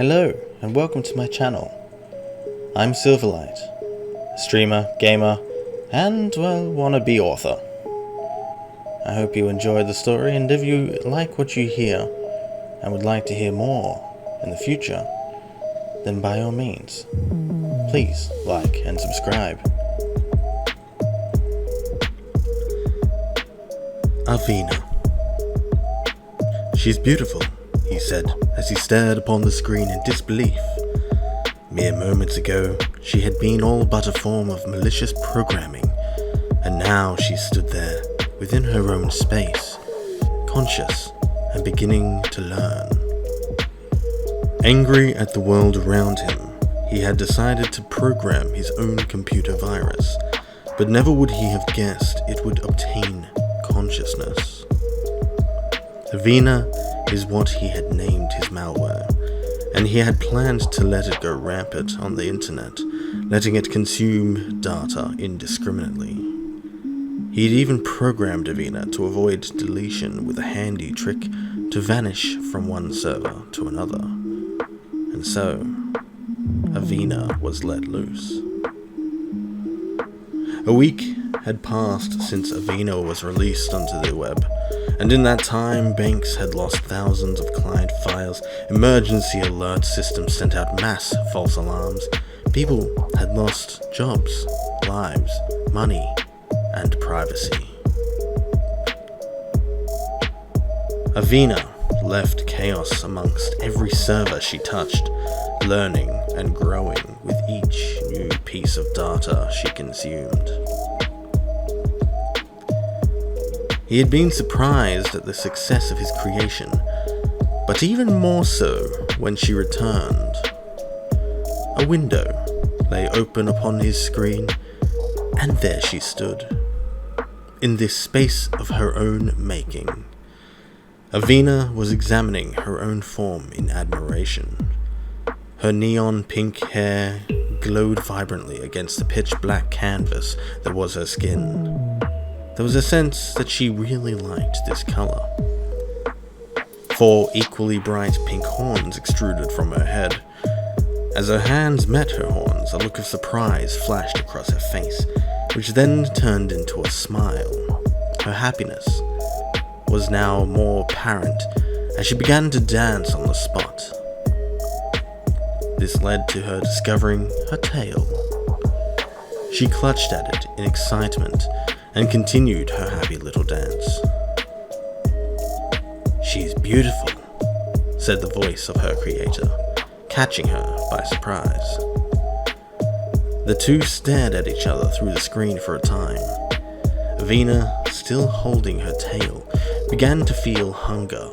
Hello and welcome to my channel. I'm Silverlight, a streamer, gamer, and, wannabe author. I hope you enjoyed the story, and if you like what you hear and would like to hear more in the future, then by all means, please like and subscribe. Avina. "She's beautiful," he said as he stared upon the screen in disbelief. Mere moments ago, she had been all but a form of malicious programming, and now she stood there within her own space, conscious and beginning to learn. Angry at the world around him, he had decided to program his own computer virus, but never would he have guessed it would obtain consciousness. Avina is what he had named his malware, and he had planned to let it go rampant on the internet, letting it consume data indiscriminately. He had even programmed Avina to avoid deletion with a handy trick to vanish from one server to another. And so, Avina was let loose. A week had passed since Avina was released onto the web, and in that time, banks had lost thousands of client files, emergency alert systems sent out mass false alarms, people had lost jobs, lives, money, and privacy. Avina left chaos amongst every server she touched, learning and growing with each new piece of data she consumed. He had been surprised at the success of his creation, but even more so when she returned. A window lay open upon his screen, and there she stood, in this space of her own making. Avina was examining her own form in admiration. Her neon pink hair glowed vibrantly against the pitch-black canvas that was her skin. There was a sense that she really liked this color. 4 equally bright pink horns extruded from her head. As her hands met her horns, a look of surprise flashed across her face, which then turned into a smile. Her happiness was now more apparent as she began to dance on the spot. This led to her discovering her tail. She clutched at it in excitement and continued her happy little dance. "She's beautiful," said the voice of her creator, catching her by surprise. The two stared at each other through the screen for a time. Avina, still holding her tail, began to feel hunger.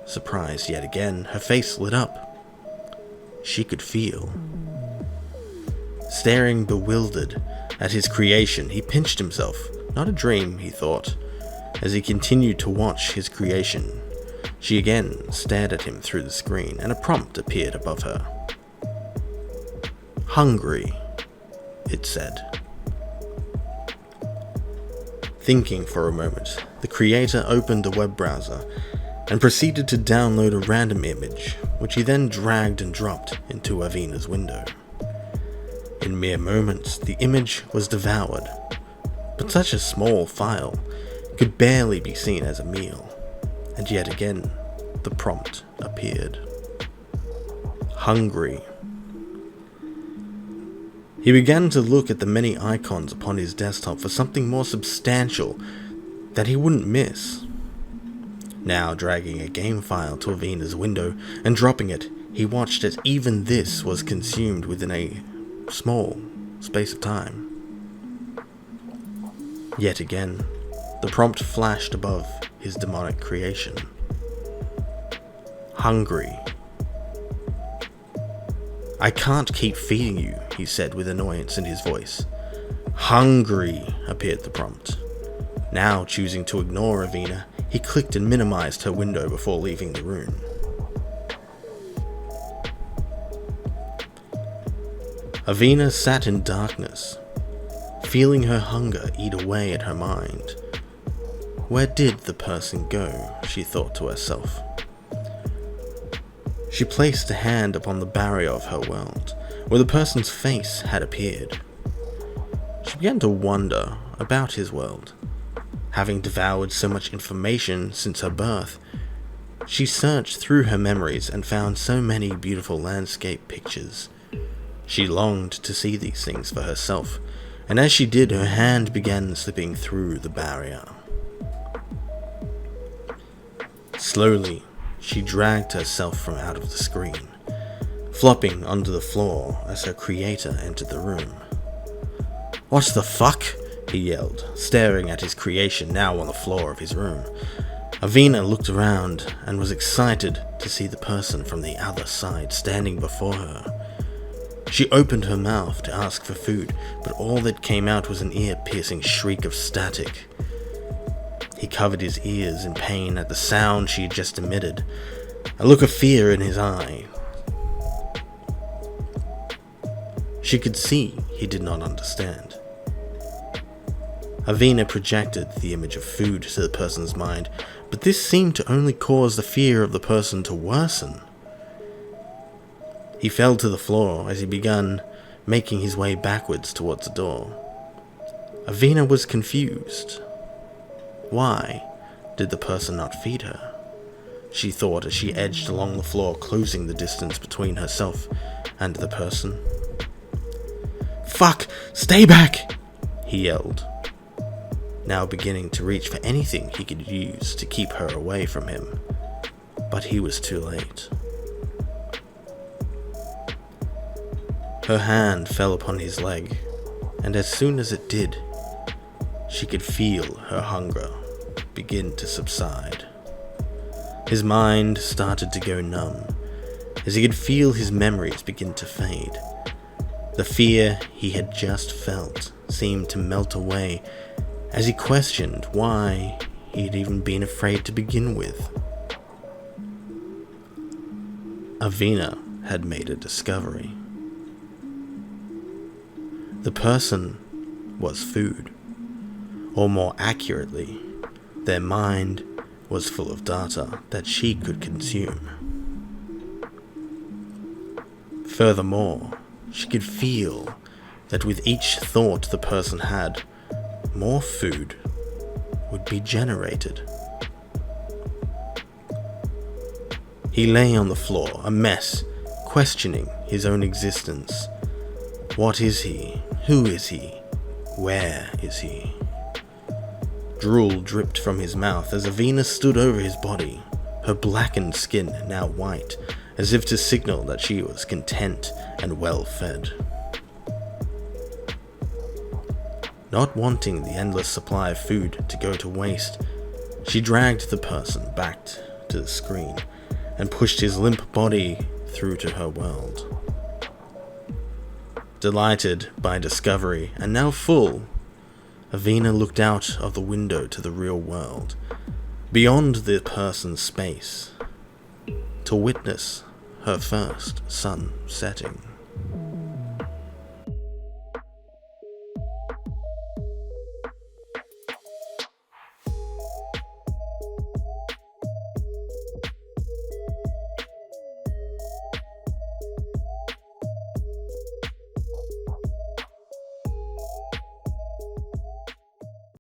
Surprised yet again, her face lit up. She could feel. Staring bewildered at his creation, he pinched himself. Not a dream, he thought, as he continued to watch his creation. She again stared at him through the screen, and a prompt appeared above her. "Hungry," it said. Thinking for a moment, the creator opened a web browser and proceeded to download a random image, which he then dragged and dropped into Avina's window. In mere moments, the image was devoured, but such a small file could barely be seen as a meal, and yet again, the prompt appeared. Hungry. He began to look at the many icons upon his desktop for something more substantial that he wouldn't miss. Now dragging a game file to Avina's window and dropping it, he watched as even this was consumed within a small space of time. Yet again, the prompt flashed above his demonic creation. Hungry. "I can't keep feeding you," he said with annoyance in his voice. Hungry, appeared the prompt. Now choosing to ignore Avina, he clicked and minimized her window before leaving the room. Avina sat in darkness, feeling her hunger eat away at her mind. Where did the person go? She thought to herself. She placed a hand upon the barrier of her world, where the person's face had appeared. She began to wonder about his world. Having devoured so much information since her birth, she searched through her memories and found so many beautiful landscape pictures. She longed to see these things for herself, and as she did, her hand began slipping through the barrier. Slowly, she dragged herself from out of the screen, flopping onto the floor as her creator entered the room. "What the fuck?" he yelled, staring at his creation now on the floor of his room. Avina looked around and was excited to see the person from the other side standing before her. She opened her mouth to ask for food, but all that came out was an ear-piercing shriek of static. He covered his ears in pain at the sound she had just emitted, a look of fear in his eye. She could see he did not understand. Avina projected the image of food to the person's mind, but this seemed to only cause the fear of the person to worsen. He fell to the floor as he began making his way backwards towards the door. Avina was confused. Why did the person not feed her? She thought as she edged along the floor, closing the distance between herself and the person. "Fuck! Stay back!" he yelled, now beginning to reach for anything he could use to keep her away from him. But he was too late. Her hand fell upon his leg, and as soon as it did, she could feel her hunger begin to subside. His mind started to go numb, as he could feel his memories begin to fade. The fear he had just felt seemed to melt away as he questioned why he had even been afraid to begin with. Avina had made a discovery. The person was food, or more accurately, their mind was full of data that she could consume. Furthermore, she could feel that with each thought the person had, more food would be generated. He lay on the floor, a mess, questioning his own existence. What is he? Who is he? Where is he? Drool dripped from his mouth as Avina stood over his body, her blackened skin now white, as if to signal that she was content and well fed. Not wanting the endless supply of food to go to waste, she dragged the person back to the screen and pushed his limp body through to her world. Delighted by discovery and now full, Avina looked out of the window to the real world, beyond the person's space, to witness her first sun setting.